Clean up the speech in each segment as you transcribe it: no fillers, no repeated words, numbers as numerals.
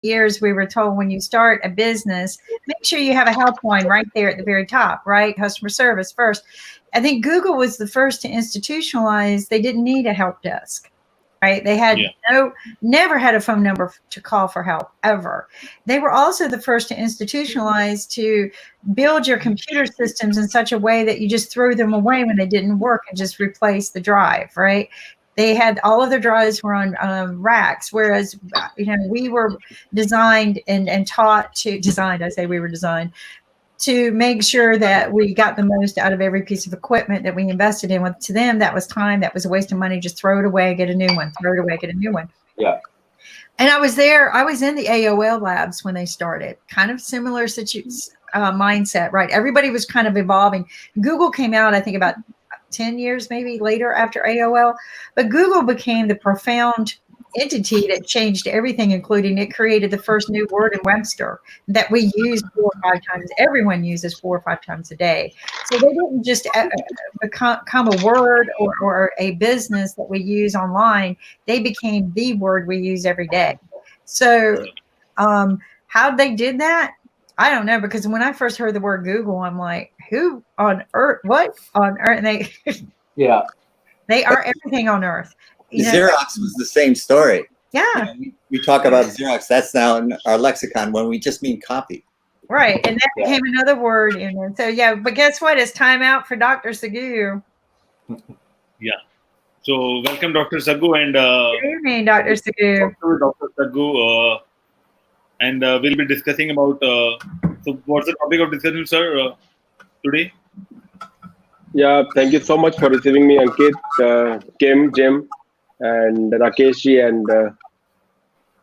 years, we were told when you start a business, make sure you have a helpline right there at the very top, right? Customer service first. I think Google was the first to institutionalize, they didn't need a help desk. Right? They had never had a phone number to call for help ever. They were also the first to institutionalize, to build your computer systems in such a way that you just threw them away when they didn't work and just replace the drive, right? They had all of their drives were on racks, whereas we were designed and taught to designed. I say we were designed to make sure that we got the most out of every piece of equipment that we invested in. To them, that was time, that was a waste of money. Just throw it away, get a new one, throw it away, get a new one. Yeah. And I was in the AOL labs when they started, kind of similar mindset, right? Everybody was kind of evolving. Google came out, I think, about 10 years maybe later after AOL, but Google became the profound entity that changed everything, including it created the first new word in Webster that we use 4 or 5 times. Everyone uses 4 or 5 times a day. So they didn't just become a word or a business that we use online. They became the word we use every day. So how they did that, I don't know, because when I first heard the word Google, I'm like, who on earth, what on earth? And they are everything on earth. Xerox was the same story. Yeah. We talk about Xerox. That's now in our lexicon when we just mean copy. Right. And that became another word in there. So, but guess what? It's time out for Dr. Saggu. Yeah. So, welcome, Dr. Saggu. And good evening, Dr. Saggu. Dr. Saggu. And we'll be discussing about, so what's the topic of discussion, sir, today? Yeah, thank you so much for receiving me, Ankit, Kim, Jim, and Rakeshji, and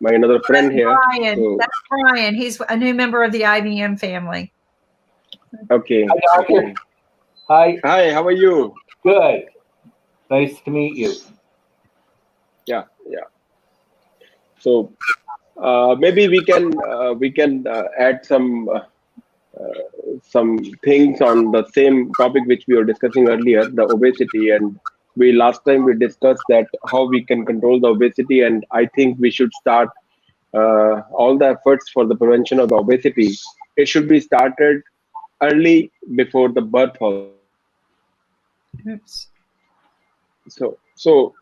my another friend here. Brian. So, that's Brian. He's a new member of the IBM family. Okay. Hi, Hi. Hi, how are you? Good. Nice to meet you. Yeah. So maybe we can add some things on the same topic which we were discussing earlier, the obesity. And last time we discussed that how we can control the obesity, and I think we should start all the efforts for the prevention of the obesity. It should be started early before the birth also. Oops. So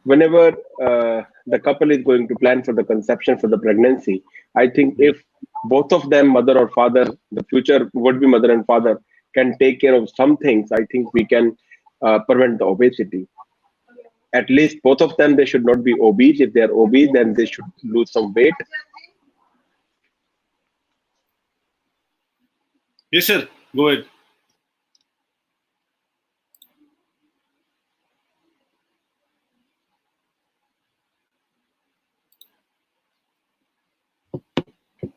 whenever the couple is going to plan for the conception, for the pregnancy, I think if both of them, mother or father, the future would be mother and father, can take care of some things, I think we can prevent the obesity. At least both of them, they should not be obese. If they are obese, then they should lose some weight. Yes, sir. Go ahead.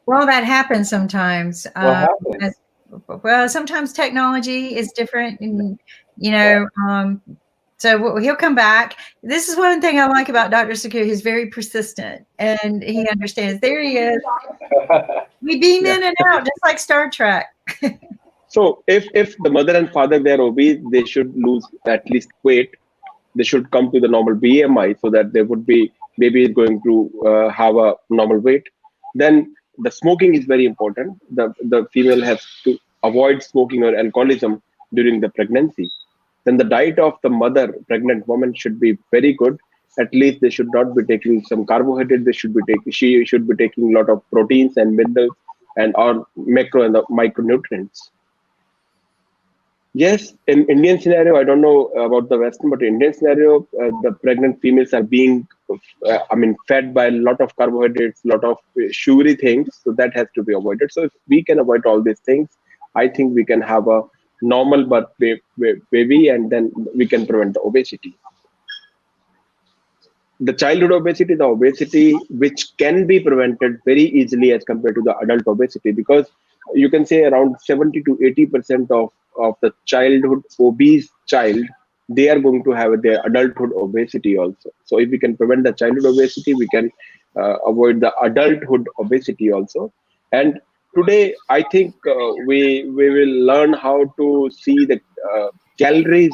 Well, that happens sometimes. What happens? Well, sometimes technology is different, and so he'll come back. This is one thing I like about Dr. Saggu. He's very persistent, and he understands. There he is. We beam in and out, just like Star Trek. So if the mother and father, they are obese, they should lose at least weight. They should come to the normal BMI so that they would be, baby is going to have a normal weight. Then the smoking is very important. The female has to avoid smoking or alcoholism during the pregnancy. Then the diet of the mother, pregnant woman, should be very good. At least they should not be taking some carbohydrate. She should be taking a lot of proteins and minerals and or macro and the micronutrients. Yes, in Indian scenario, I don't know about the Western, but in Indian scenario, the pregnant females are being, fed by a lot of carbohydrates, a lot of sugary things. So that has to be avoided. So if we can avoid all these things, I think we can have a normal birth baby, and then we can prevent the obesity. The childhood obesity, the obesity which can be prevented very easily as compared to the adult obesity, because you can say around 70 to 80% of the childhood obese child, they are going to have their adulthood obesity also. So if we can prevent the childhood obesity, we can avoid the adulthood obesity also. And today, I think we will learn how to see the calories.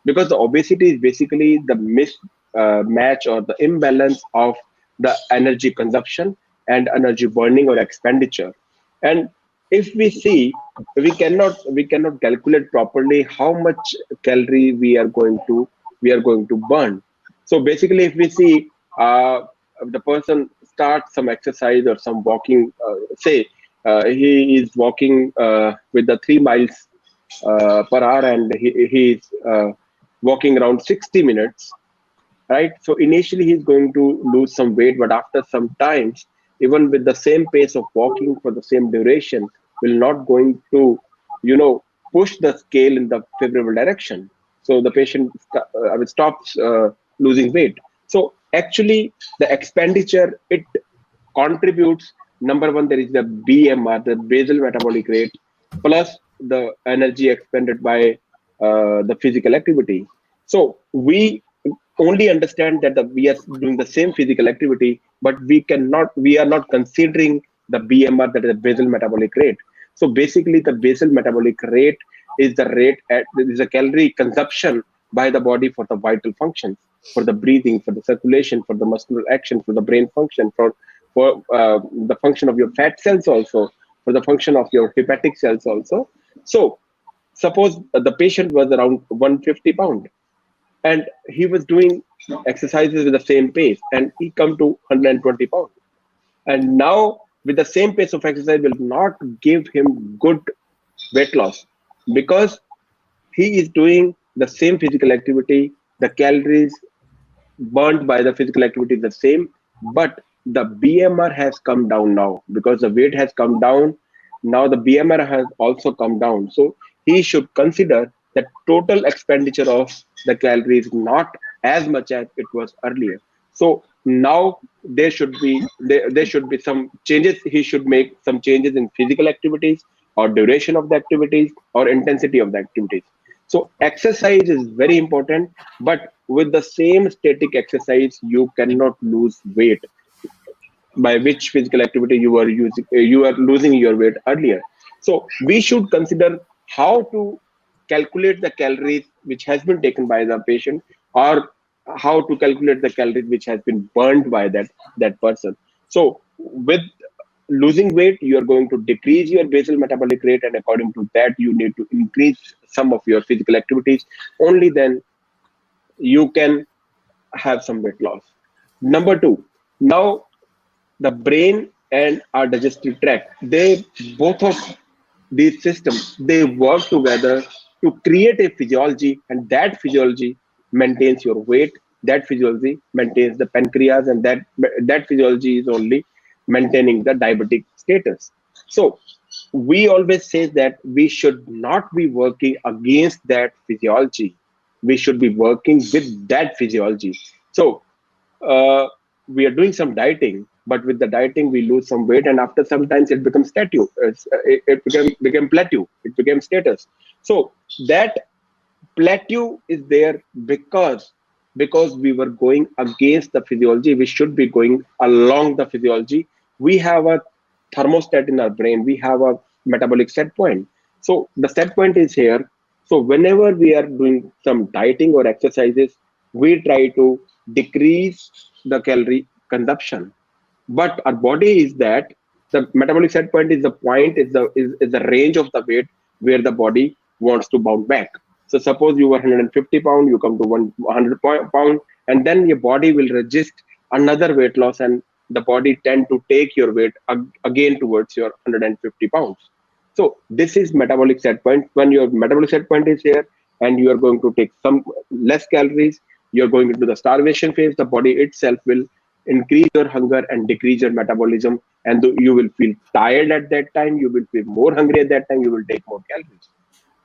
Because the obesity is basically the mismatch or the imbalance of the energy consumption and energy burning or expenditure. And if we see, we cannot calculate properly how much calorie we are going to burn. So basically, if we see the person starts some exercise or some walking, say he is walking with the 3 miles per hour, and he is walking around 60 minutes, right? So initially he's going to lose some weight, but after some times, even with the same pace of walking for the same duration, will not going to, push the scale in the favorable direction. So the patient stops losing weight. So actually, the expenditure, it contributes. Number one, there is the BMR, the basal metabolic rate, plus the energy expended by the physical activity. So we only understand that we are doing the same physical activity, but we are not considering the BMR, that is the basal metabolic rate. So basically, the basal metabolic rate is the calorie consumption by the body for the vital functions, for the breathing, for the circulation, for the muscular action, for the brain function, for the function of your fat cells also, for the function of your hepatic cells also. So suppose the patient was around 150 pound, and he was doing exercises with the same pace, and he come to 120 pounds. And now with the same pace of exercise will not give him good weight loss, because he is doing the same physical activity, the calories burnt by the physical activity is the same, but the BMR has come down now because the weight has come down. Now the BMR has also come down. So he should consider that total expenditure of the calories not as much as it was earlier. So now there should be some changes. He should make some changes in physical activities, or duration of the activities, or intensity of the activities. So exercise is very important, but with the same static exercise, you cannot lose weight by which physical activity you are losing your weight earlier. So we should consider how to calculate the calories which has been taken by the patient, or how to calculate the calories which has been burned by that person. So with losing weight, you are going to decrease your basal metabolic rate, and according to that, you need to increase some of your physical activities. Only then you can have some weight loss. Number two, now the brain and our digestive tract, they both of these systems, they work together to create a physiology, and that physiology maintains your weight. That physiology maintains the pancreas, and that physiology is only maintaining the diabetic status. So we always say that we should not be working against that physiology. We should be working with that physiology. So uh, we are doing some dieting, but with the dieting we lose some weight, and after sometimes it becomes plateau. It became plateau. It became status. So that plateau is there because we were going against the physiology. We should be going along the physiology. We have a thermostat in our brain. We have a metabolic set point. So the set point is here. So whenever we are doing some dieting or exercises, we try to decrease the calorie consumption. But our body is that the metabolic set point is the point, is the range of the weight where the body wants to bounce back. So suppose you were 150 pound, you come to 100 pound, and then your body will resist another weight loss, and the body tend to take your weight again towards your 150 pounds. So this is metabolic set point. When your metabolic set point is here, and you are going to take some less calories, you're going into the starvation phase. The body itself will increase your hunger and decrease your metabolism, and you will feel tired at that time. You will feel more hungry at that time. You will take more calories.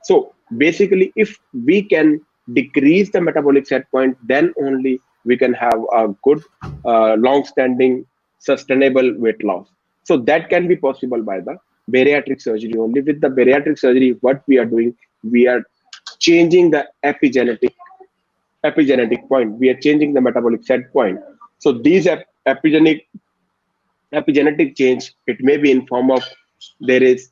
So basically, if we can decrease the metabolic set point, then only we can have a good, long-standing, sustainable weight loss. So that can be possible by the bariatric surgery only. With the bariatric surgery, what we are doing, we are changing the epigenetic point. We are changing the metabolic set point. So these epigenetic change, it may be in form of, there is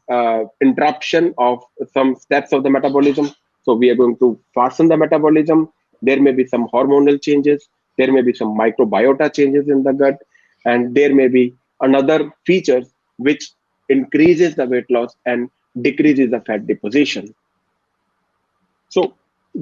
interruption of some steps of the metabolism. So we are going to fasten the metabolism. There may be some hormonal changes. There may be some microbiota changes in the gut, and there may be another feature which increases the weight loss and decreases the fat deposition. So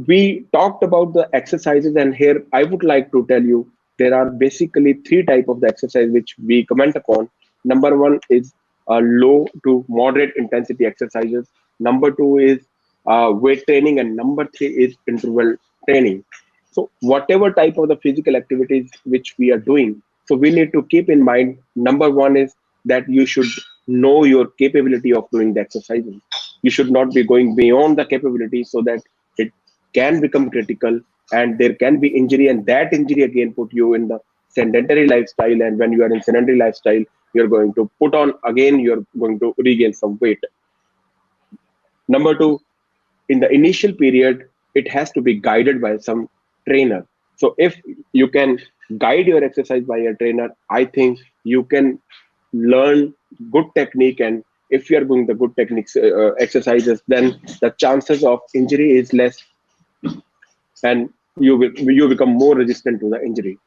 we talked about the exercises, and here I would like to tell you there are basically three types of the exercise which we comment upon. Number one is low to moderate intensity exercises. Number two is weight training, and number three is interval training. So whatever type of the physical activities which we are doing, so we need to keep in mind, number one is that you should know your capability of doing the exercises. You should not be going beyond the capability, so that it can become critical and there can be injury, and that injury again put you in the sedentary lifestyle. And when you are in sedentary lifestyle, you're going to put on again, you're going to regain some weight. Number two, in the initial period, it has to be guided by some trainer. So if you can guide your exercise by a trainer, I think you can learn good technique. And if you are doing the good techniques exercises, then the chances of injury is less, and you become more resistant to the injury.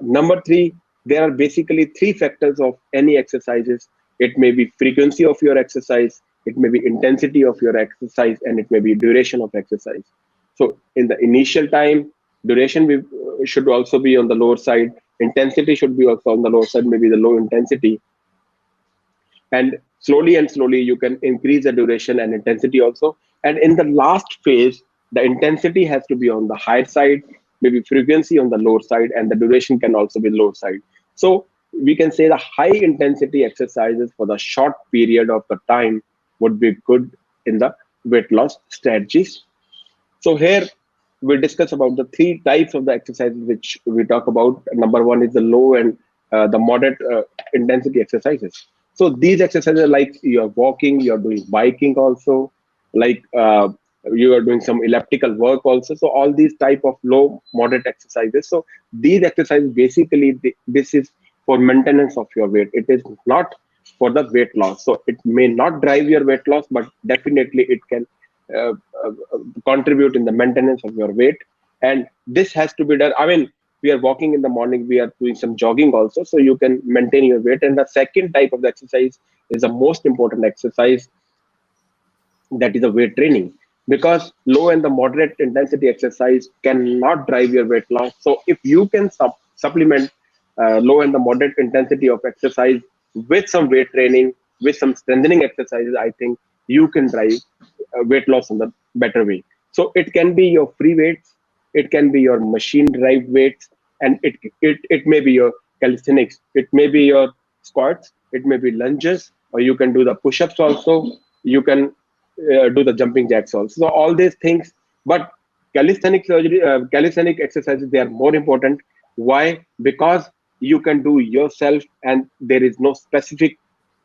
Number three, there are basically three factors of any exercises. It may be frequency of your exercise, it may be intensity of your exercise, and it may be duration of exercise. So in the initial time, duration should also be on the lower side. Intensity should be also on the lower side, maybe the low intensity. And slowly you can increase the duration and intensity also. And in the last phase, the intensity has to be on the higher side, maybe frequency on the lower side, and the duration can also be lower side. So we can say the high intensity exercises for the short period of the time would be good in the weight loss strategies. So here we'll discuss about the three types of the exercises which we talk about. Number one is the low and the moderate intensity exercises. So these exercises are like you're walking, you're doing biking also, like you are doing some elliptical work also. So all these type of low moderate exercises. So these exercises basically, this is for maintenance of your weight. It is not for the weight loss. So it may not drive your weight loss, but definitely it can contribute in the maintenance of your weight. And this has to be done. I mean, we are walking in the morning, we are doing some jogging also, so you can maintain your weight. And the second type of the exercise is the most important exercise, that is a weight training, because low and the moderate intensity exercise cannot drive your weight loss. So if you can supplement low and the moderate intensity of exercise with some weight training, with some strengthening exercises, I think you can drive weight loss in the better way. So it can be your free weights, it can be your machine derived weights, and it may be your calisthenics, it may be your squats, it may be lunges, or you can do the push-ups also, you can do the jumping jacks also. So all these things, but calisthenic exercises, they are more important. Why? Because you can do yourself, and there is no specific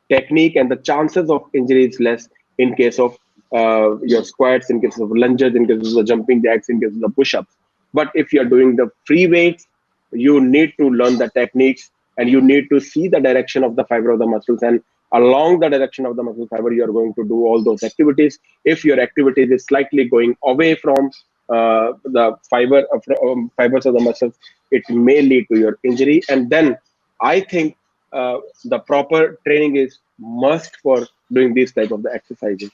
technique, and the chances of injury is less in case of your squats, in case of lunges, in case of the jumping jacks, in case of the push-ups. But if you're doing the free weights, you need to learn the techniques, and you need to see the direction of the fiber of the muscles, and along the direction of the muscle fiber, you are going to do all those activities. If your activities is slightly going away from the fibers of the muscles, it may lead to your injury. And then I think the proper training is must for doing these type of the exercises.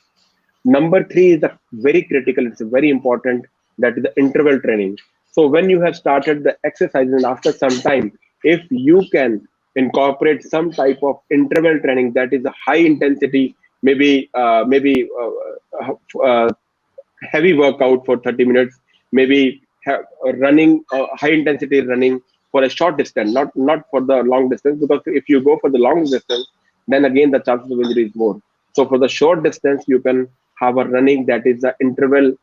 Number three is the very critical, it's very important, that is the interval training. So when you have started the exercises, and after some time, if you can incorporate some type of interval training, that is a high intensity, maybe heavy workout for 30 minutes, maybe running, high intensity running for a short distance, not for the long distance, because if you go for the long distance, then again the chances of injury is more. So for the short distance, you can have a running, that is the interval.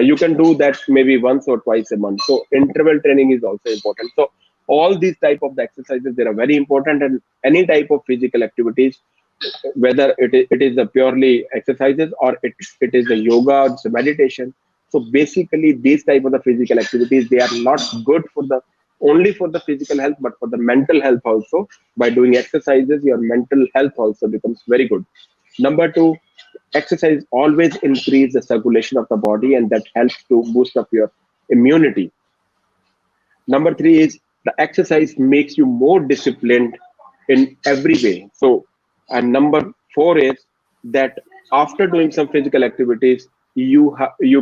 You can do that maybe once or twice a month. So interval training is also important. So all these type of the exercises, they are very important. And any type of physical activities, whether it is a purely exercises, or it is a yoga, it's a meditation. So basically these type of the physical activities, they are not good for the only for the physical health, but for the mental health also. By doing exercises, your mental health also becomes very good. Number two, exercise always increase the circulation of the body, and that helps to boost up your immunity. Number three is the exercise makes you more disciplined in every way. So, and number 4 is that after doing some physical activities, you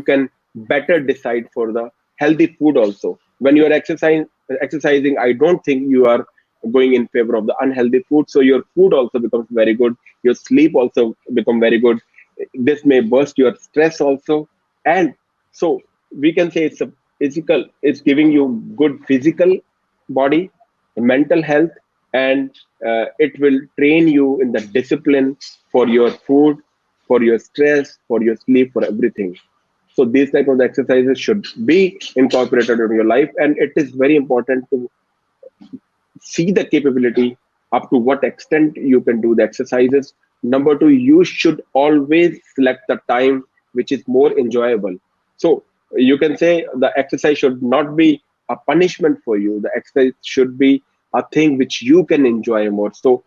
can better decide for the healthy food also. When you are exercising, I don't think you are going in favor of the unhealthy food. So your food also becomes very good. Your sleep also become very good. This may burst your stress also, and so we can say it's a physical. It's giving you good physical body, mental health, and it will train you in the discipline for your food, for your stress, for your sleep, for everything. So these type of exercises should be incorporated in your life, and it is very important to see the capability up to what extent you can do the exercises. Number 2, you should always select the time which is more enjoyable. So you can say the exercise should not be a punishment for you. The exercise should be a thing which you can enjoy more. So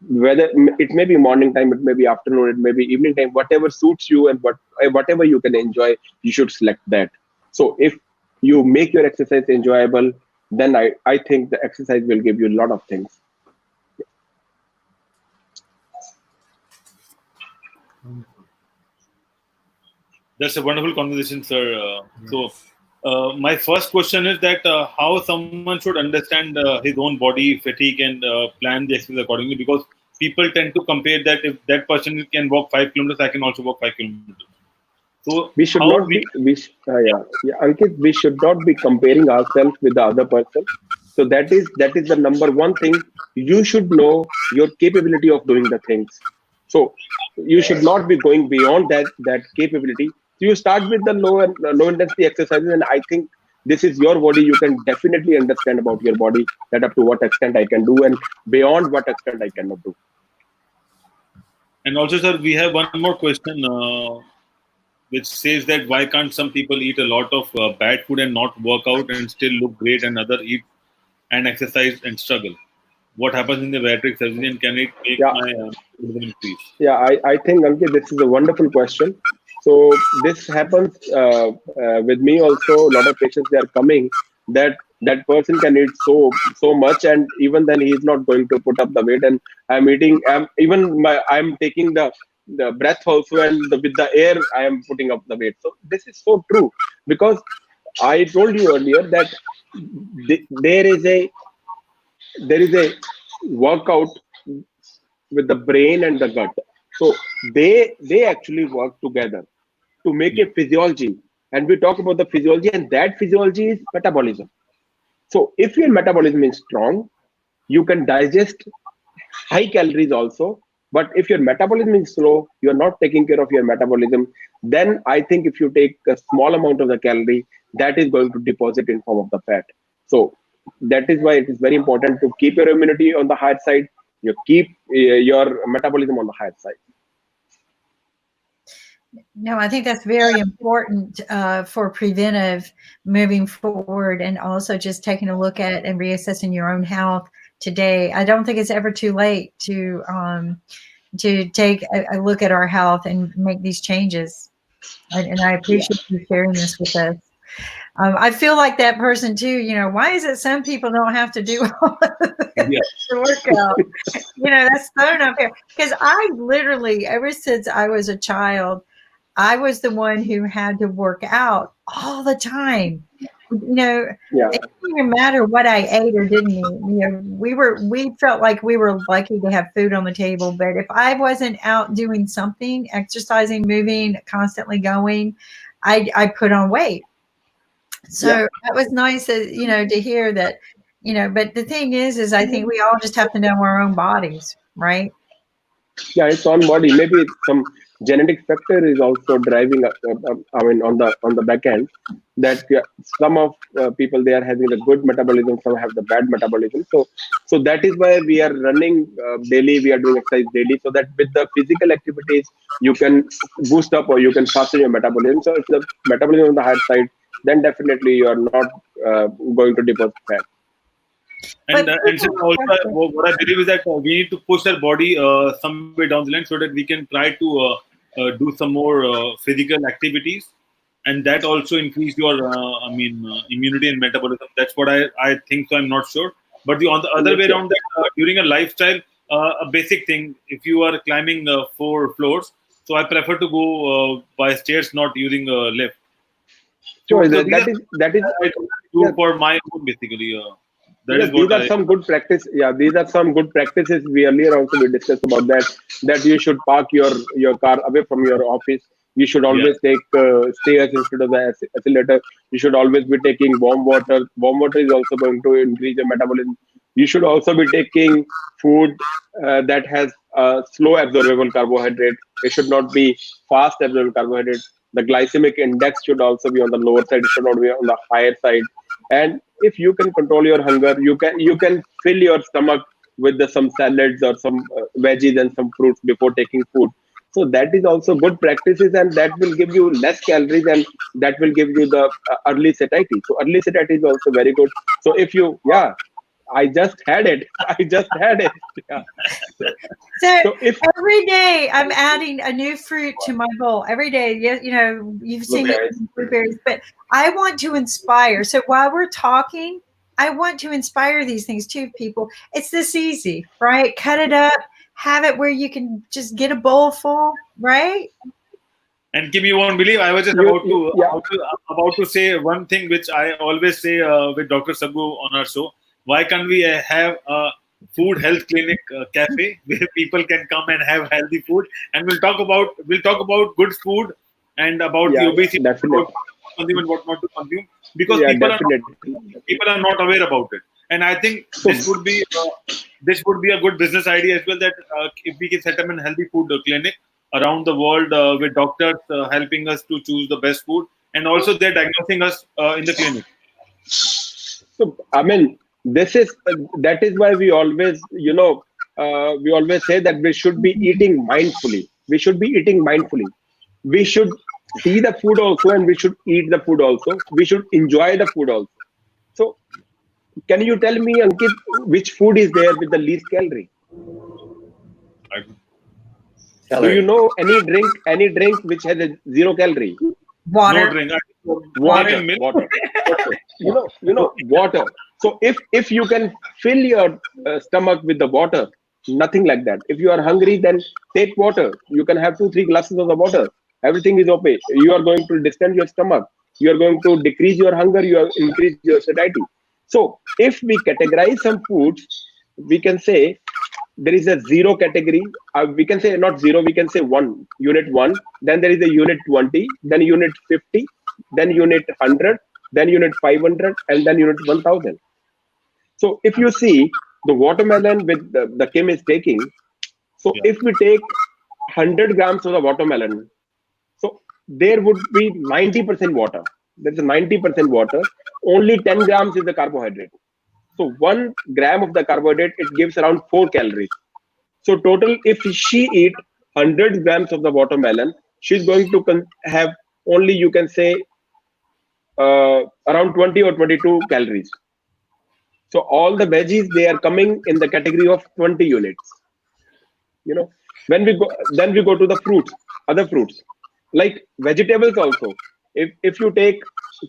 whether it may be morning time, it may be afternoon, it may be evening time, whatever suits you and whatever you can enjoy, you should select that. So if you make your exercise enjoyable, then I think the exercise will give you a lot of things. That's a wonderful conversation, sir. My first question is that how someone should understand his own body fatigue and plan the exercise accordingly, because people tend to compare that if that person can walk 5 kilometers, I can also walk 5 kilometers. So We should not be, Ankit, we should not be comparing ourselves with the other person. So that is the number 1 thing. You should know your capability of doing the things. So you should not be going beyond that capability. So you start with the low intensity exercises, and I think this is your body. You can definitely understand about your body, that up to what extent I can do and beyond what extent I cannot do. And also, sir, we have one more question, which says that why can't some people eat a lot of bad food and not work out and still look great, and other eat and exercise and struggle? What happens in the bariatric surgery, and can it make Yeah. my metabolism increase? Yeah, I think, Ankit, this is a wonderful question. So this happens with me also. A lot of patients, they are coming that that person can eat so much, and even then he is not going to put up the weight. And I'm eating. I'm taking the breath also, and with the air I am putting up the weight. So this is so true, because I told you earlier that there is a workout with the brain and the gut. So they actually work together to make a physiology. And we talk about the physiology, and that physiology is metabolism. So if your metabolism is strong, you can digest high calories also. But if your metabolism is slow, you're not taking care of your metabolism, then I think if you take a small amount of the calorie, that is going to deposit in form of the fat. So that is why it is very important to keep your immunity on the higher side. You keep your metabolism on the higher side. No, I think that's very important for preventive moving forward, and also just taking a look at and reassessing your own health today. I don't think it's ever too late to take a look at our health and make these changes. And I appreciate you sharing this with us. I feel like that person too. Why is it some people don't have to do all the workout? That's so not fair. Because I literally, ever since I was a child, I was the one who had to work out all the time. It didn't even matter what I ate or didn't eat. We felt like we were lucky to have food on the table. But if I wasn't out doing something, exercising, moving, constantly going, I put on weight. So that was nice, to hear that, but the thing is I think we all just have to know our own bodies, right? Yeah, it's on body. Maybe some genetic factor is also driving. On the back end, that some of people, they are having the good metabolism, some have the bad metabolism. So that is why we are running daily. We are doing exercise daily, so that with the physical activities you can boost up or you can fasten your metabolism. So if the metabolism on the higher side, then definitely you are not going to deposit fat. And so also, what I believe is that we need to push our body somewhere down the line so that we can try to do some more physical activities, and that also increase your immunity and metabolism. That's what I think. So I'm not sure, But on the other way around, that during a lifestyle, a basic thing, if you are climbing 4 floors, so I prefer to go by stairs, not using a lift. So So that is I do for my own basically. That is these what are some good practice. Yeah, these are some good practices. We earlier also we discussed about that. That you should park your car away from your office. You should always take stairs instead of the escalator. You should always be taking warm water. Warm water is also going to increase your metabolism. You should also be taking food that has slow absorbable carbohydrate. It should not be fast absorbable carbohydrate. The glycemic index should also be on the lower side. It should not be on the higher side. And if you can control your hunger, you can fill your stomach with some salads or some veggies and some fruits before taking food. So that is also good practices, and that will give you less calories, and that will give you the early satiety. So early satiety is also very good. So if you, yeah, I just had it. I just had it. Yeah. So every day I'm adding a new fruit to my bowl. Every day, you've seen me eating blueberries, but I want to inspire. So while we're talking, I want to inspire these things too, people. It's this easy, right? Cut it up, have it where you can just get a bowl full, right? And Kim, you won't believe, I was just about to say one thing which I always say with Dr. Saggu on our show. Why can't we have a food health clinic cafe where people can come and have healthy food, and we'll talk about good food and about the obesity, what to consume and what not to consume, because people are not aware about it. And I think this would be a good business idea as well, that if we can set up a healthy food clinic around the world with doctors helping us to choose the best food, and also they're diagnosing us in the clinic. So I mean, that is why we always say that we should be eating mindfully. We should be eating mindfully. We should see the food also, and we should eat the food also. We should enjoy the food also. So can you tell me, Ankit, which food is there with the least calorie? Do you know any drink which has a 0 calorie? Water. No drink. Water. Water. So if you can fill your stomach with the water, nothing like that. If you are hungry, then take water. You can have 2-3 glasses of the water. Everything is okay. You are going to distend your stomach. You are going to decrease your hunger. You are increase your satiety. So if we categorize some foods, we can say there is a 0 category. We can say not 0. We can say 1, unit 1. Then there is a unit 20. Then unit 50. Then unit 100. Then unit 500, and then unit 1000. So if you see the watermelon with the Kim is taking, so if we take 100 grams of the watermelon, so there would be 90% water. There's a 90% water. Only 10 grams is the carbohydrate. So 1 gram of the carbohydrate, it gives around 4 calories. So total, if she eat 100 grams of the watermelon, she's going to have only, you can say, around 20 or 22 calories. So all the veggies, they are coming in the category of 20 units. When we go to the fruits, other fruits like vegetables also. If you take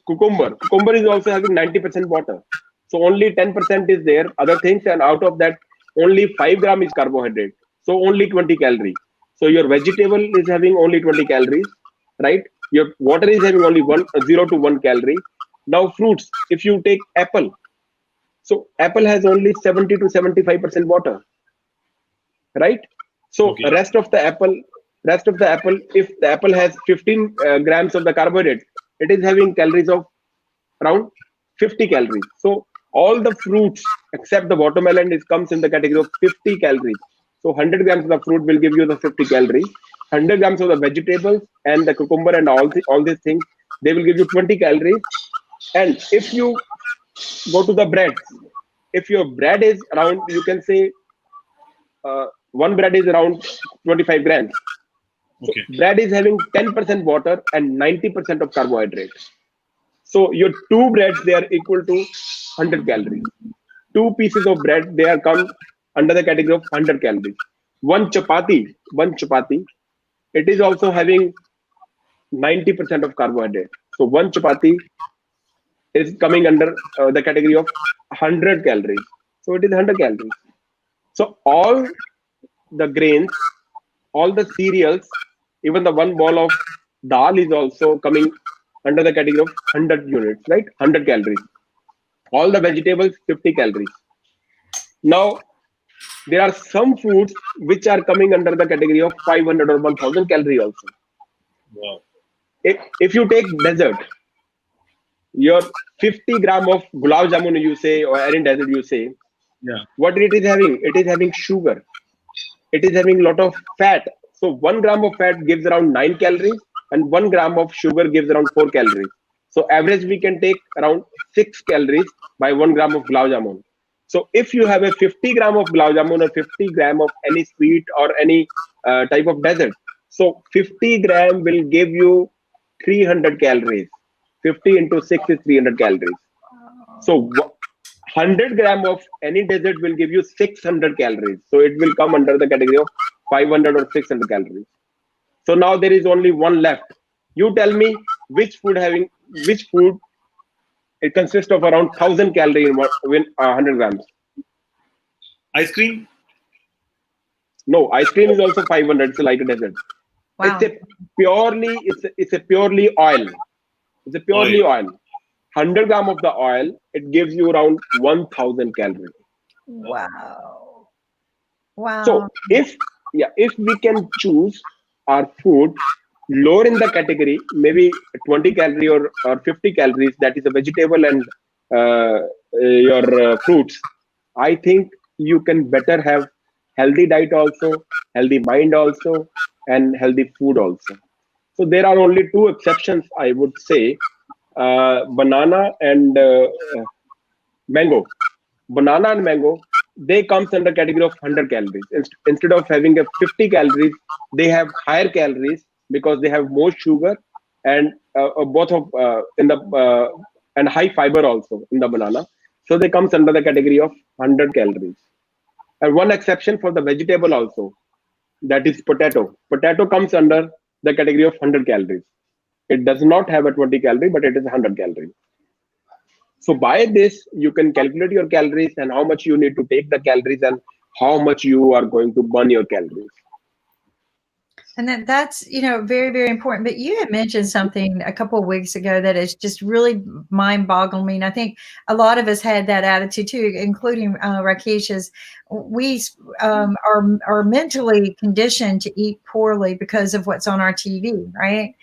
cucumber is also having 90% water. So only 10% is there, other things, and out of that only 5 grams is carbohydrate. So only 20 calories. So your vegetable is having only 20 calories, right? Your water is having only 0 to 1 calorie. Now fruits, if you take apple, so apple has only 70 to 75% water, right? So rest of the apple, if the apple has 15 grams of the carbohydrate, it is having calories of around 50 calories. So all the fruits except the watermelon comes in the category of 50 calories. So 100 grams of the fruit will give you the 50 calories. 100 grams of the vegetables and the cucumber and all these things, they will give you 20 calories. And if you go to the bread, if your bread is around, you can say one bread is around 25 grams. So bread is having 10% water and 90% of carbohydrates. So your 2 breads, they are equal to 100 calories. 2 pieces of bread, they are come under the category of 100 calories. One chapati, it is also having 90% of carbohydrate. So one chapati is coming under the category of 100 calories. So it is 100 calories. So all the grains, all the cereals, even the one ball of dal is also coming under the category of 100 units, right? 100 calories. All the vegetables, 50 calories. Now, there are some foods which are coming under the category of 500 or 1000 calorie also. Wow. If you take dessert, your 50 gram of gulab jamun you say, or any dessert you say, Yeah. what it is having? It is having sugar. It is having a lot of fat. So 1 gram of fat gives around 9 calories and 1 gram of sugar gives around 4 calories. So average we can take around 6 calories by 1 gram of gulab jamun. So if you have a 50 gram of gulab jamun or 50 gram of any sweet or any type of dessert, so 50 gram will give you 300 calories. 50 into 6 is 300 calories. So 100 gram of any dessert will give you 600 calories. So it will come under the category of 500 or 600 calories. So now there is only one left. You tell me which food it consists of around 1000 calories in 100 grams. Ice cream? No, ice cream is also 500. It's like a dessert. Wow. It's a purely oil. It's a purely oil. 100 gram of the oil, it gives you around 1000 calories. Wow. Wow. So if we can choose our food lower in the category, maybe 20 calorie or 50 calories, that is a vegetable and your fruits, I think you can better have healthy diet also, healthy mind also, and healthy food also. So there are only two exceptions, I would say, banana and mango. Banana and mango, they comes under category of 100 calories. Instead of having a 50 calories, they have higher calories because they have more sugar and both of in the and high fiber also in the banana. So they comes under the category of 100 calories. And one exception for the vegetable also, that is potato. Potato comes under the category of 100 calories. It does not have a 20 calorie, but it is 100 calories. So by this, you can calculate your calories and how much you need to take the calories and how much you are going to burn your calories. And that's, very, very important. But you had mentioned something a couple of weeks ago that is just really mind-boggling. I think a lot of us had that attitude too, including Rakesh's. We are mentally conditioned to eat poorly because of what's on our TV, right?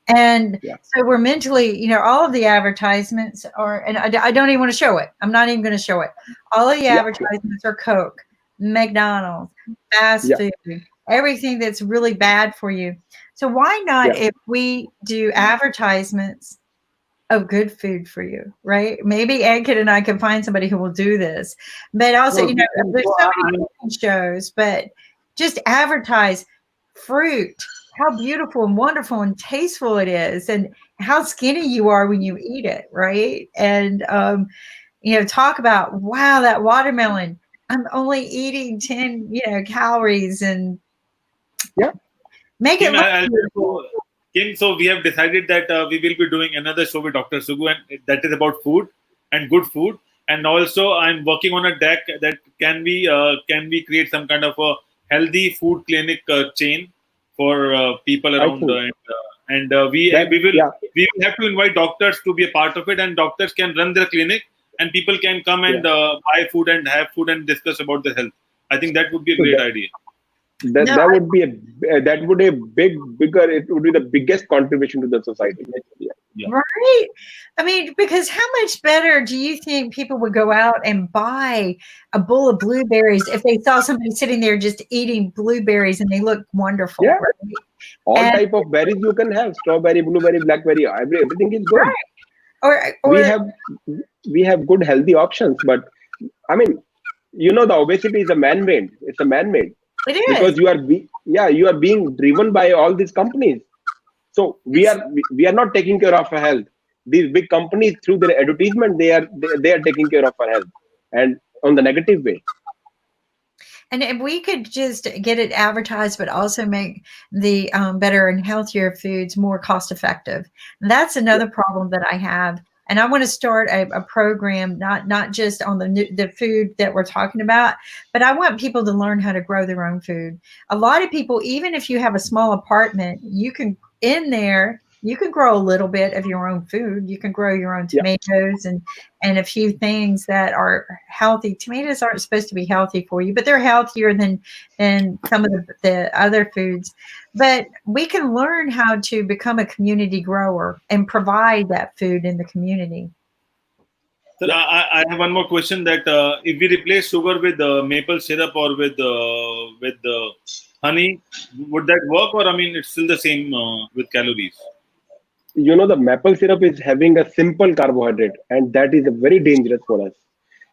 And so we're mentally, all of the advertisements are, and I don't even want to show it. I'm not even going to show it. All of the advertisements are Coke, McDonald's, fast food, everything that's really bad for you. So why not if we do advertisements of good food for you, right? Maybe Ankit and I can find somebody who will do this. But also, there's so many shows, but just advertise fruit, how beautiful and wonderful and tasteful it is, and how skinny you are when you eat it, right? And talk about, wow, that watermelon, I'm only eating 10 calories, and make it look Kim, so we have decided that we will be doing another show with Dr. Saggu, and that is about food and good food. And also, I'm working on a deck that can we create some kind of a healthy food clinic chain for people around, and we will have to invite doctors to be a part of it, and doctors can run their clinic, and people can come and buy food and have food and discuss about the health. I think that would be a great idea. That would be it would be the biggest contribution to the society. Right? I mean, because how much better do you think people would go out and buy a bowl of blueberries if they saw somebody sitting there just eating blueberries and they look wonderful? Yeah. Right? All type of berries you can have: strawberry, blueberry, blackberry. Everything is good. Right. Or we have good healthy options, but I mean, the obesity is a man-made. It's a man-made. It is. Because you are being driven by all these companies. So we are not taking care of our health. These big companies, through their advertisement, they are taking care of our health, and on the negative way. And if we could just get it advertised, but also make the better and healthier foods more cost effective. And that's another problem that I have And I want to start a program, not just on the food that we're talking about, but I want people to learn how to grow their own food. A lot of people, even if you have a small apartment, you can grow a little bit of your own food. You can grow your own tomatoes and a few things that are healthy. Tomatoes aren't supposed to be healthy for you, but they're healthier than some of the other foods. But we can learn how to become a community grower and provide that food in the community. So I have one more question, that if we replace sugar with maple syrup or with honey, would that work, or I mean it's still the same with calories? The maple syrup is having a simple carbohydrate, and that is very dangerous for us.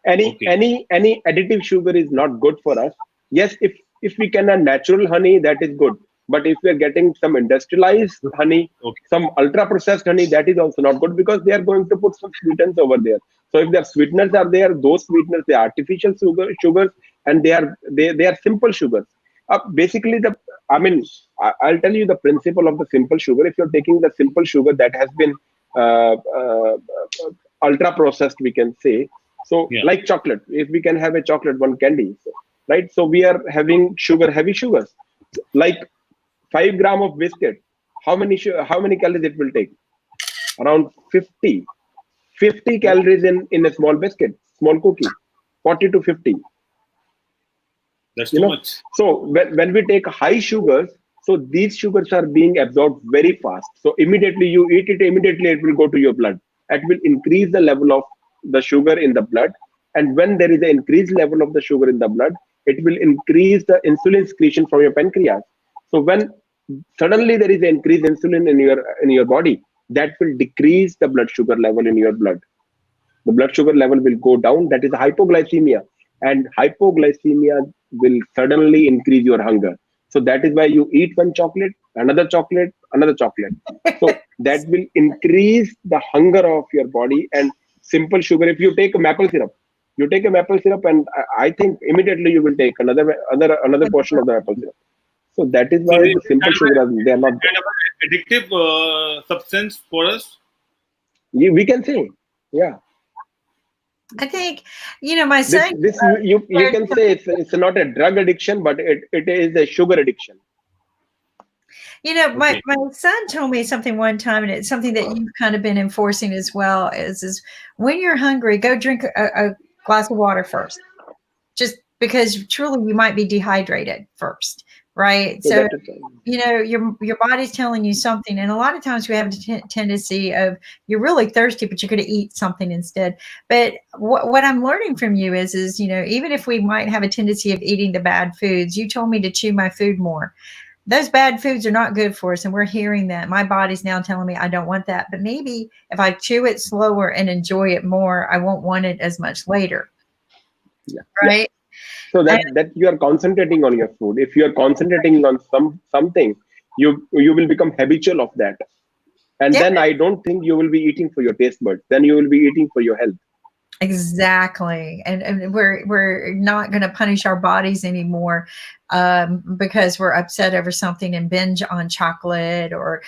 Any additive sugar is not good for us. Yes, if we can have natural honey, that is good. But if we are getting some industrialized honey, some ultra processed honey, that is also not good, because they are going to put some sweeteners over there. So if the sweeteners are there, those sweeteners, they are artificial sugars, and they are simple sugars. Basically, I'll tell you the principle of the simple sugar. If you're taking the simple sugar that has been ultra processed, we can say. So like chocolate, if we can have a chocolate, one candy, right? So we are having heavy sugars, like 5 grams of biscuit. How many calories it will take? Around 50 calories in a small biscuit, small cookie, 40 to 50. That's too much. So when we take high sugars, so these sugars are being absorbed very fast. So immediately you eat it, immediately it will go to your blood. It will increase the level of the sugar in the blood. And when there is an increased level of the sugar in the blood, it will increase the insulin secretion from your pancreas. So when suddenly there is an increased insulin in your body, that will decrease the blood sugar level in your blood. The blood sugar level will go down. That is hypoglycemia. And hypoglycemia will suddenly increase your hunger. So that is why you eat one chocolate, another chocolate, another chocolate. So that will increase the hunger of your body. And simple sugar, if you take a maple syrup, and I think immediately you will take another portion of the maple syrup. So that is why the simple sugar, they are not kind of an addictive substance for us. We can say, yeah. I think, my son. You can say it's not a drug addiction, but it is a sugar addiction. My son told me something one time, and it's something that you've kind of been enforcing as well, is when you're hungry, go drink a glass of water first, just because truly you might be dehydrated first, right? So your body's telling you something, and a lot of times we have a tendency of, you're really thirsty, but you're going to eat something instead. But what I'm learning from you is even if we might have a tendency of eating the bad foods, you told me to chew my food more. Those bad foods are not good for us, and we're hearing that. My body's now telling me I don't want that. But maybe if I chew it slower and enjoy it more, I won't want it as much later. Yeah. Right? So that you are concentrating on your food. If you are concentrating on something, you will become habitual of that. And then I don't think you will be eating for your taste buds. Then you will be eating for your health. Exactly. And we're not going to punish our bodies anymore because we're upset over something and binge on chocolate or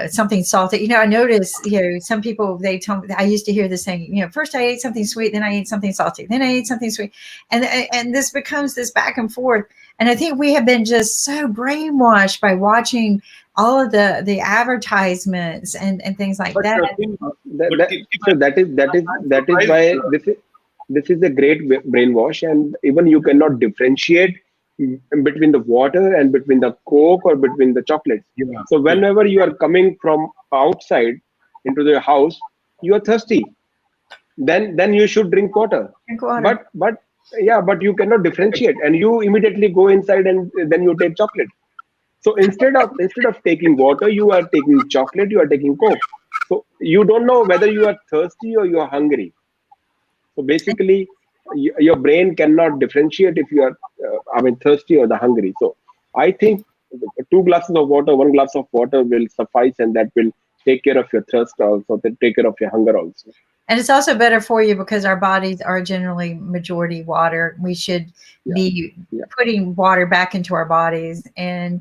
something salty. I notice, some people, they tell me, I used to hear this saying, first I ate something sweet, then I ate something salty, then I ate something sweet. And this becomes this back and forth. And I think we have been just so brainwashed by watching all of the advertisements and things like that. So that is why this is a great brainwash, and even you cannot differentiate between the water and between the Coke or between the chocolates. Yeah. So whenever you are coming from outside into the house, you are thirsty. Then you should drink water. But you cannot differentiate, and you immediately go inside and then you take chocolate. So instead of taking water, you are taking chocolate, you are taking Coke. So you don't know whether you are thirsty or you are hungry. So basically, your brain cannot differentiate if you are, thirsty or the hungry. So I think 2 glasses of water, 1 glass of water will suffice, and that will take care of your thirst also, take care of your hunger also. And it's also better for you because our bodies are generally majority water. We should be putting water back into our bodies. And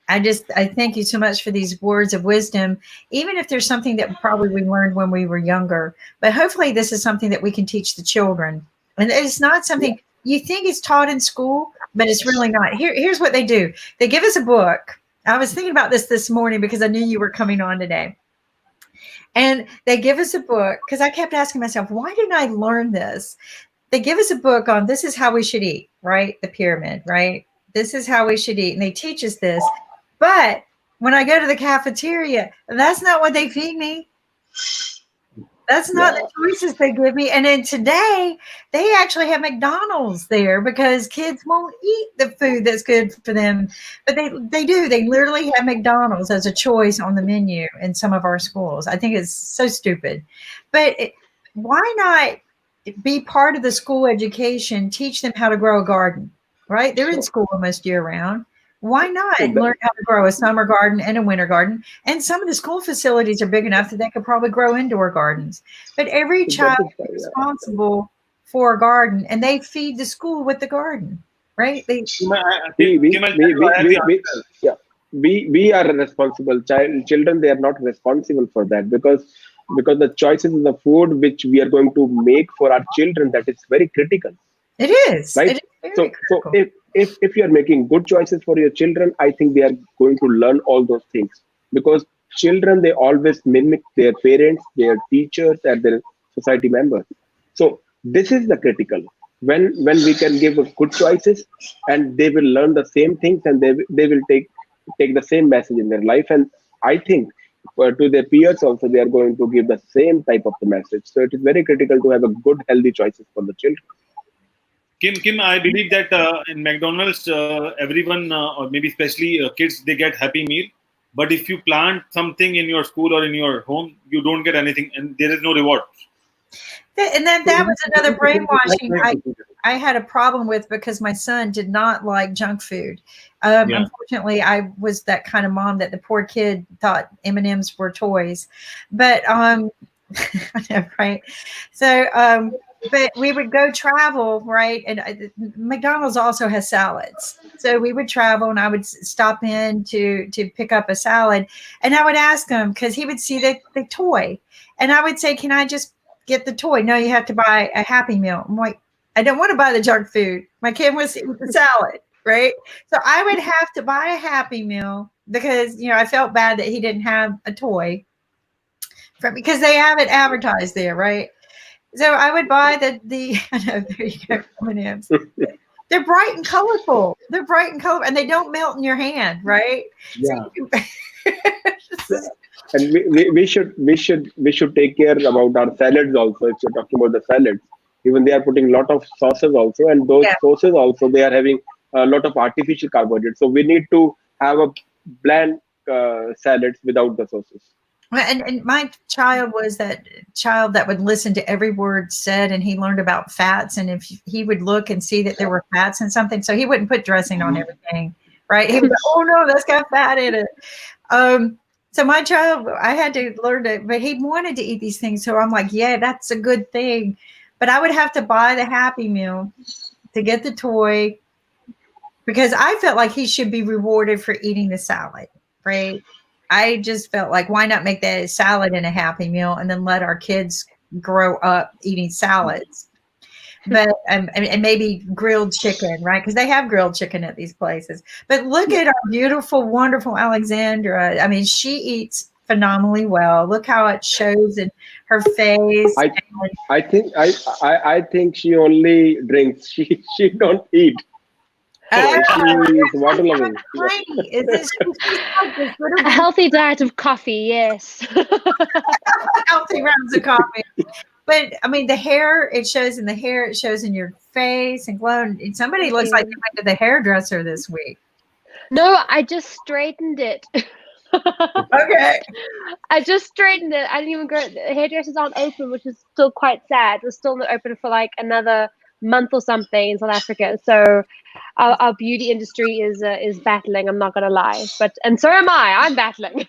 I thank you so much for these words of wisdom, even if there's something that probably we learned when we were younger, but hopefully this is something that we can teach the children. And it's not something you think is taught in school, but it's really not. Here's what they do. They give us a book. I was thinking about this morning because I knew you were coming on today. And they give us a book because I kept asking myself, why didn't I learn this? They give us a book on this is how we should eat, right? The pyramid, right? This is how we should eat. And they teach us this. But when I go to the cafeteria, that's not what they feed me. That's not the choices they give me. And then today, they actually have McDonald's there because kids won't eat the food that's good for them. But they do. They literally have McDonald's as a choice on the menu in some of our schools. I think it's so stupid. But why not be part of the school education, teach them how to grow a garden, right? They're in school almost year round. Why not learn how to grow a summer garden and a winter garden? And some of the school facilities are big enough that they could probably grow indoor gardens. But every child is responsible for a garden, and they feed the school with the garden, right? We are responsible. Children, they are not responsible for that because the choices in the food which we are going to make for our children, that is very critical. It is. Right? It is very critical. So if you are making good choices for your children, I think they are going to learn all those things, because children, they always mimic their parents, their teachers, and their society members. So this is the critical. When we can give good choices, and they will learn the same things, and they will take the same message in their life. And I think to their peers also, they are going to give the same type of the message. So it is very critical to have a good, healthy choices for the children. Kim, I believe that in McDonald's, everyone, or maybe especially kids, they get Happy Meal. But if you plant something in your school or in your home, you don't get anything, and there is no reward. And that was another brainwashing I had a problem with, because my son did not like junk food. Unfortunately, I was that kind of mom that the poor kid thought M&Ms were toys. But right. So but we would go travel, right? And McDonald's also has salads. So we would travel, and I would stop in to pick up a salad. And I would ask him, because he would see the toy. And I would say, can I just get the toy? No, you have to buy a Happy Meal. I'm like, I don't want to buy the junk food. My kid wants to eat the salad, right? So I would have to buy a Happy Meal because, I felt bad that he didn't have a toy because they have it advertised there, right? So I would buy the I know, there you go, M&Ms. They're bright and colorful. And they don't melt in your hand, right? Yeah. And we should take care about our salads also. If you're talking about the salads, even they are putting a lot of sauces also, and those sauces also, they are having a lot of artificial carbohydrates. So we need to have a bland salads without the sauces. And my child was that child that would listen to every word said, and he learned about fats. And if he would look and see that there were fats in something, so he wouldn't put dressing on everything, right? He would go, oh no, that's got fat in it. So my child, I had to learn to, but he wanted to eat these things. So I'm like, yeah, that's a good thing. But I would have to buy the Happy Meal to get the toy, because I felt like he should be rewarded for eating the salad, right? I just felt like, why not make that salad in a Happy Meal and then let our kids grow up eating salads? But and maybe grilled chicken, right? Because they have grilled chicken at these places. But look at our beautiful, wonderful Alexandra. I mean, she eats phenomenally well. Look how it shows in her face. I think she only drinks. She don't eat. A healthy diet of coffee, yes. Healthy rounds of coffee. But I mean, the hair, it shows in the hair, it shows in your face and glowing. Somebody looks like they went to the hairdresser this week. No, I just straightened it. Okay. I just straightened it. I didn't even go. The hairdressers aren't open, which is still quite sad. We're still not open for like another month or something in South Africa. So our beauty industry is battling. I'm not gonna lie, and so am I. I'm battling.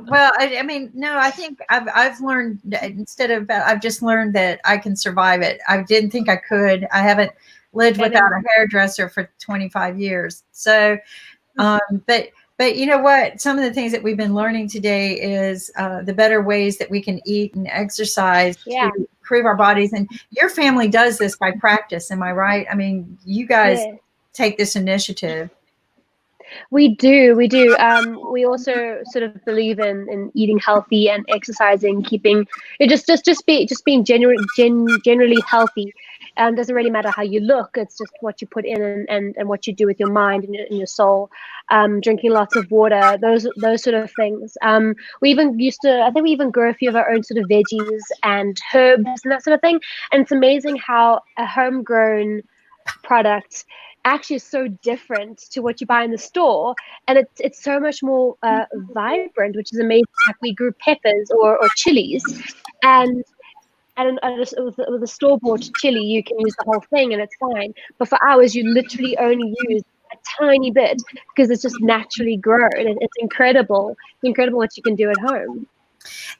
Well, I mean, no, I think I've learned, I've just learned that I can survive it. I didn't think I could. I haven't lived without a hairdresser for 25 years. So, but But you know what? Some of the things that we've been learning today is the better ways that we can eat and exercise Yeah. to improve our bodies. And your family does this by practice. Am I right? I mean, you guys Yeah. take this initiative. We do. We also sort of believe in eating healthy and exercising, keeping it just being generally healthy. Doesn't really matter how you look. It's just what you put in and what you do with your mind and your soul. Drinking lots of water, those sort of things. We even I think we even grow a few of our own sort of veggies and herbs and that sort of thing. And it's amazing how a homegrown product actually is so different to what you buy in the store, and it's so much more vibrant, which is amazing. Like we grew peppers or chilies, and with a store-bought chili, you can use the whole thing and it's fine. But for ours, you literally only use a tiny bit because it's just naturally grown. It's incredible. It's incredible what you can do at home.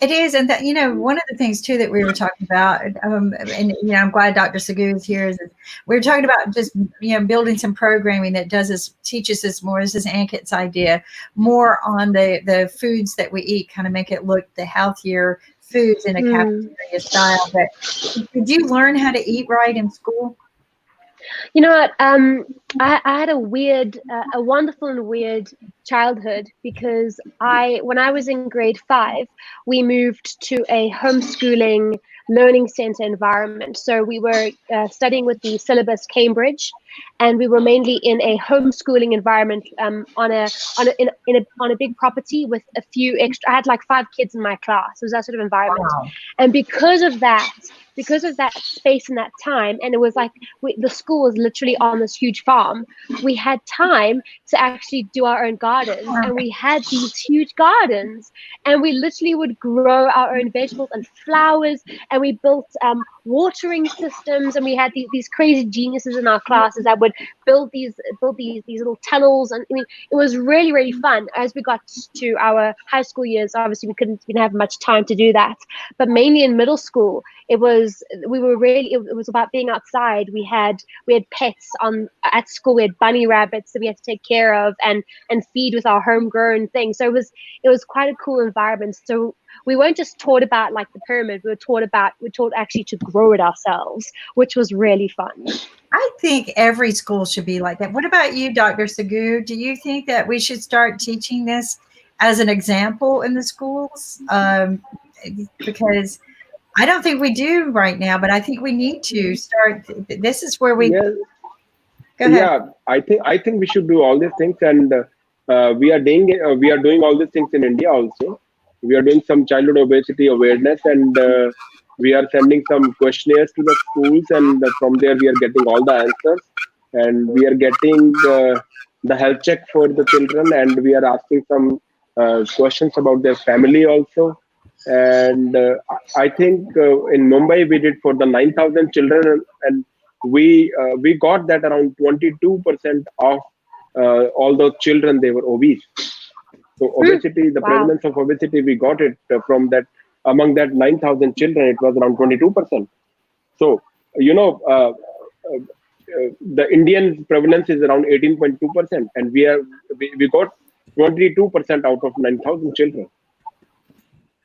It is, and that, you know, one of the things too that we were talking about, and you know, I'm glad Dr. Saggu is here. Is we were talking about just, you know, building some programming that teaches us more. This is Ankit's idea, more on the foods that we eat, kind of make it look the healthier foods in a cafeteria style. But did you learn how to eat right in school? You know what? I had a wonderful and weird childhood because when I was in grade 5, we moved to a homeschooling learning center environment. So we were studying with the syllabus Cambridge, and we were mainly in a homeschooling environment on a big property with a few extra. I had like 5 kids in my class. It was that sort of environment, Wow. and because of that space and that time, and it was like the school was literally on this huge farm, we had time to actually do our own gardens, and we had these huge gardens, and we literally would grow our own vegetables and flowers, and we built watering systems, and we had these crazy geniuses in our classes that would build these little tunnels, and I mean, it was really, really fun. As we got to our high school years, obviously we didn't have much time to do that, but mainly in middle school, it was about being outside. We had pets at school. We had bunny rabbits that we had to take care of and feed with our homegrown things. So it was quite a cool environment. So we weren't just taught about like the pyramid. We were taught actually to grow it ourselves, which was really fun. I think every school should be like that. What about you, Dr. Saggu? Do you think that we should start teaching this as an example in the schools? Because I don't think we do right now, but I think we need to start. This is where we. Yes. Go ahead. Yeah, I think we should do all these things, and we are doing all these things in India also. We are doing some childhood obesity awareness, and we are sending some questionnaires to the schools, and from there we are getting all the answers, and we are getting the health check for the children, and we are asking some questions about their family also. And I think in Mumbai we did for the 9,000 children, and we got that around 22% of all those children, they were obese. So obesity, the prevalence of obesity, we got it from that. Among that 9,000 children, it was around 22%. So you know, the Indian prevalence is around 18.2%, and we got 22% out of 9,000 children.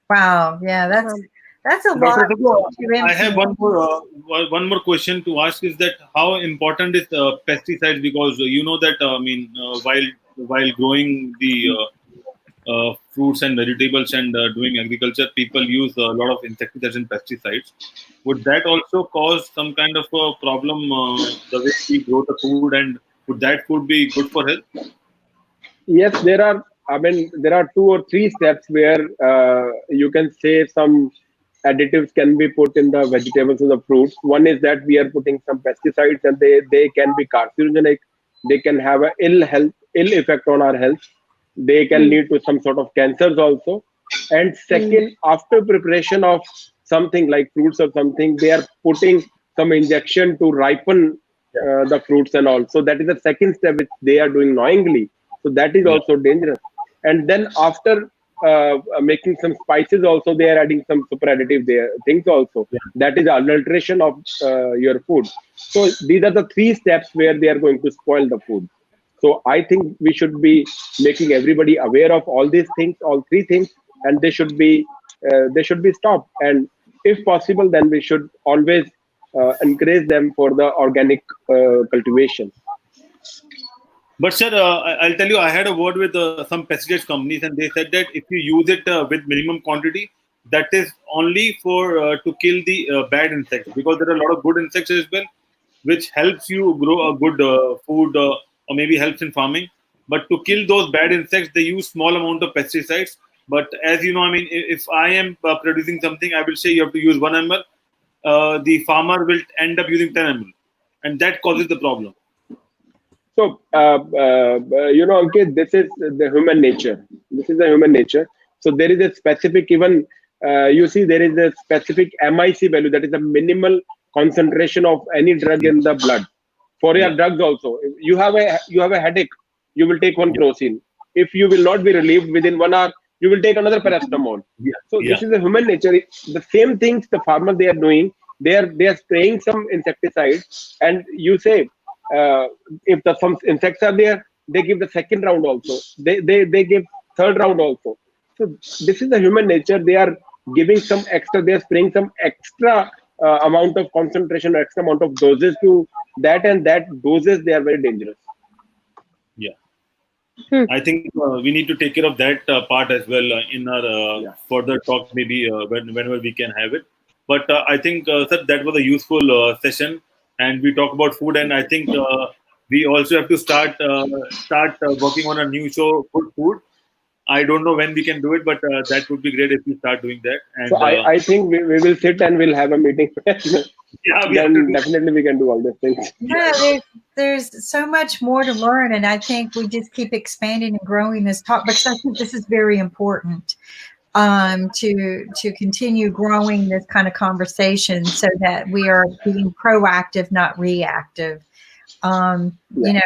Wow. Yeah, that's a lot. Dr. Saggu, I have one more question to ask. Is that how important is pesticides? Because you know that while growing the fruits and vegetables and doing agriculture, people use a lot of insecticides and pesticides. Would that also cause some kind of a problem the way we grow the food, and would that food be good for health? Yes, there are 2 or 3 steps where you can say some additives can be put in the vegetables and the fruits. One is that we are putting some pesticides, and they can be carcinogenic. They can have an ill effect on our health. They can lead to some sort of cancers also. And second, after preparation of something like fruits or something, they are putting some injection to ripen the fruits and all. So that is the second step which they are doing knowingly. So that is also dangerous. And then after making some spices also, they are adding some super additive things also. That is adulteration of your food. So these are the 3 steps where they are going to spoil the food. So I think we should be making everybody aware of all these things, all three things, and they should be stopped. And if possible, then we should always encourage them for the organic cultivation. But sir, I'll tell you, I had a word with some pesticides companies, and they said that if you use it with minimum quantity, that is only for to kill the bad insects, because there are a lot of good insects as well, which helps you grow a good food or maybe helps in farming. But to kill those bad insects, they use small amount of pesticides. But as you know, I mean, if I am producing something, I will say you have to use 1 ml. The farmer will end up using 10 ml, and that causes the problem. So, Ankit, this is the human nature. This is the human nature. So there is a specific, even you see, there is a specific MIC value, that is the minimal concentration of any drug in the blood. For your drugs also, if you have a headache, you will take one crocin. If you will not be relieved within 1 hour, you will take another paracetamol. This is the human nature. The same things the farmers they are doing. They are spraying some insecticide, and you say, if some insects are there, they give the second round also. They give third round also. So this is the human nature. They are giving some extra. They are spraying some extra amount of concentration, or extra amount of doses to that, and that doses they are very dangerous. Yeah, I think we need to take care of that part as well in our further talk, maybe whenever we can have it. But I think sir, that was a useful session. And we talk about food, and I think we also have to start working on a new show, Good Food. I don't know when we can do it, but that would be great if we start doing that. And so I think we will sit and we'll have a meeting. Then definitely we can do all these things. Yeah, there's so much more to learn, and I think we just keep expanding and growing this talk, because I think this is very important. To continue growing this kind of conversation, so that we are being proactive, not reactive. You know,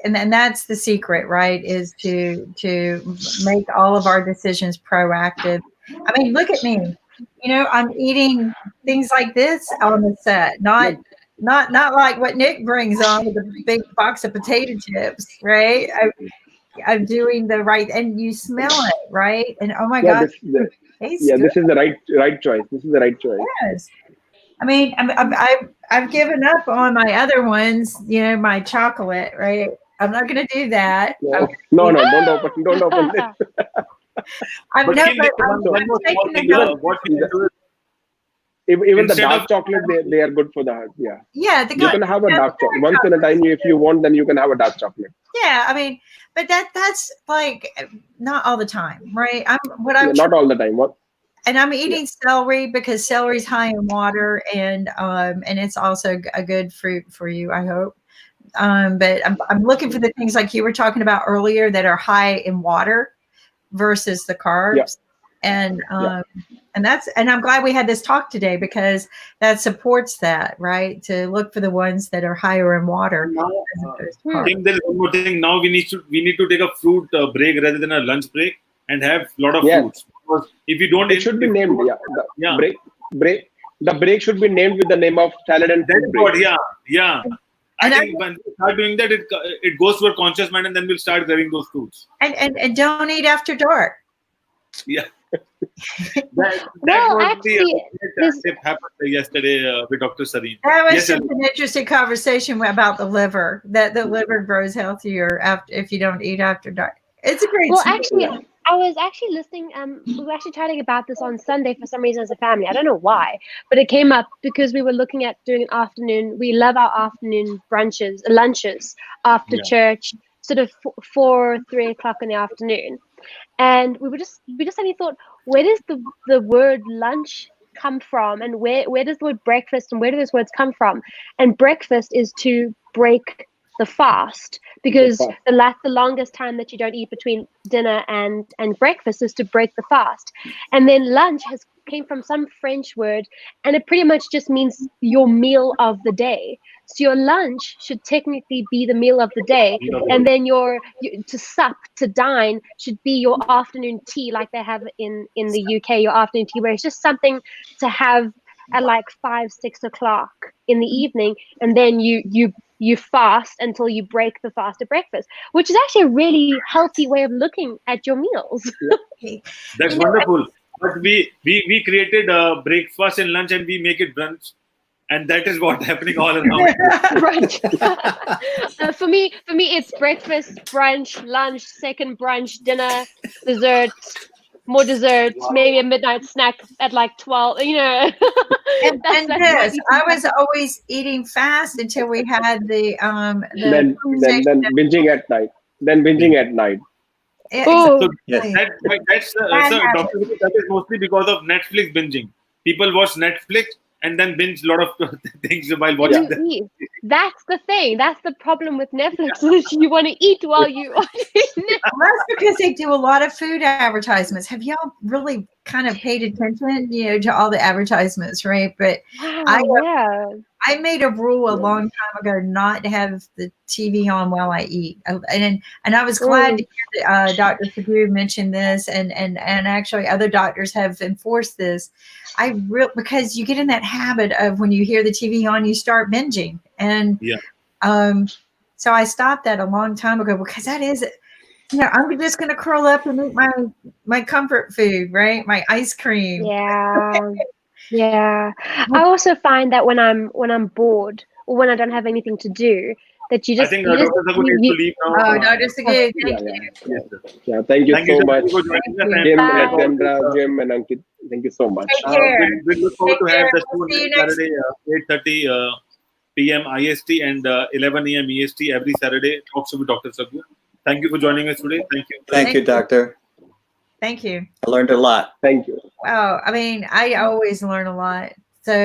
and that's the secret, right? Is to make all of our decisions proactive. I mean, look at me. You know, I'm eating things like this on the set, not like what Nick brings on with a big box of potato chips, right? I'm doing the right, and you smell it, right? And oh my God, this is the right choice. This is the right choice. Yes. I mean, I've given up on my other ones, you know, my chocolate, right? I'm not going to do that. No, don't open this. Even the dark chocolate, they are good for the heart. Yeah. Yeah. You can have a dark chocolate once in a time. If you want, then you can have a dark chocolate. Yeah, I mean, but that's like not all the time, right? Not all the time. What? And I'm eating celery, because celery is high in water, and it's also a good fruit for you, I hope. But I'm looking for the things like you were talking about earlier that are high in water versus the carbs. Yeah. And I'm glad we had this talk today, because that supports that, right? To look for the ones that are higher in water. I think there is one more thing. Now we need to take a fruit break rather than a lunch break, and have a lot of fruits. Because if you don't, it should be named. The break should be named with the name of salad and fruit break. Yeah. I think when we start doing that, it goes to our conscious mind, and then we'll start grabbing those fruits. And don't eat after dark. Yeah. That happened yesterday with Dr. Sareen. That was just an interesting conversation about the liver. That the liver grows healthier if you don't eat after dark. It's a great. Well, actually, I was actually listening. We were actually chatting about this on Sunday for some reason as a family. I don't know why, but it came up because we were looking at doing an afternoon. We love our afternoon lunches after church, sort of 3 o'clock in the afternoon. And we just suddenly thought, where does the word lunch come from, and where does the word breakfast, and where do those words come from? And breakfast is to break the fast, because the longest time that you don't eat between dinner and breakfast is to break the fast. And then lunch came from some French word, and it pretty much just means your meal of the day. So your lunch should technically be the meal of the day, and then to dine should be your afternoon tea, like they have in the UK, your afternoon tea, where it's just something to have at like 5-6 o'clock in the evening, and then you you fast until you break the fast at breakfast, which is actually a really healthy way of looking at your meals. That's wonderful. But we created breakfast and lunch, and we make it brunch, and that is what's happening all around. Brunch. For me, it's breakfast, brunch, lunch, second brunch, dinner, dessert, more desserts, maybe a midnight snack at like 12. You know. And this, I was always eating fast until we had the then binging at night. Then binging at night. Oh. So that's Dr. That is mostly because of Netflix binging. People watch Netflix and then binge a lot of things while watching them. That's the thing. That's the problem with Netflix. Is you want to eat while you watch Netflix. That's because they do a lot of food advertisements. Have y'all really kind of paid attention, to all the advertisements, right? But I made a rule a long time ago not to have the TV on while I eat, and I was glad to hear that Dr. Saggu mentioned this, and actually other doctors have enforced this. Because you get in that habit of when you hear the TV on, you start binging, and so I stopped that a long time ago because that is. I'm just going to curl up and eat my comfort food, right? My ice cream. Yeah. I also find that when I'm bored or when I don't have anything to do, that you just. I think Dr. Saggu needs to leave now. Oh, Dr. Saggu, thank you. Yeah, thank you so much. Jim, Bye. Alexandra, Jim, and Ankit. Thank you so much. Take care. We look forward to have the show See you next Saturday, 8:30 p.m. IST and 11 a.m. EST every Saturday. Talks with Dr. Saggu. Thank you for joining us today. Thank you. Thank you, doctor. Thank you. I learned a lot. Thank you. Wow. I mean, I always learn a lot.